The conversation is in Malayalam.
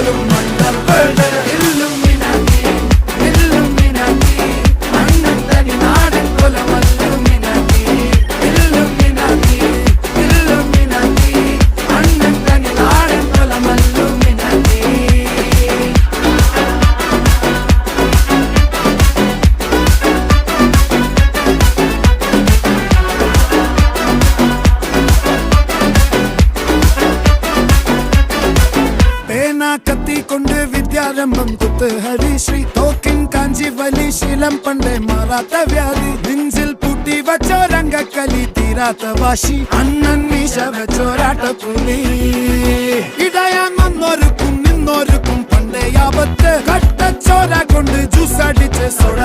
പോലും മണ്ടപ്പേട് ഇല്ലുമിനാറ്റി ഇല്ലുമിനാറ്റി അണ്ണൻ തനി നാടൻ കൊലമല്ലുമിനാറ്റി ഇല്ലുമിനാറ്റി ഇല്ലുമിനാറ്റി അണ്ണൻ തനി നാടൻ കൊലമല്ലുമിനാറ്റി. കത്തി കൊണ്ട് വിദ്യാരംഭം കുത്ത് ഹരിശ്രീ തോക്കിൻ കാഞ്ചി വലി ശീലം പണ്ടേ മാറാത്ത വ്യാധി നെഞ്ചിൽ പൂട്ടി വച്ചോരംഗക്കലി തീരാത്ത വാശി അണ്ണൻ മീശ വെച്ചോരാട്ട പുലി ഇടയാൻ വന്നോർക്കും നിന്നോർക്കും പണ്ടേ ആപത്ത് കട്ടച്ചോര കൊണ്ട് ജ്യൂസ് അടിച്ച് സോഡ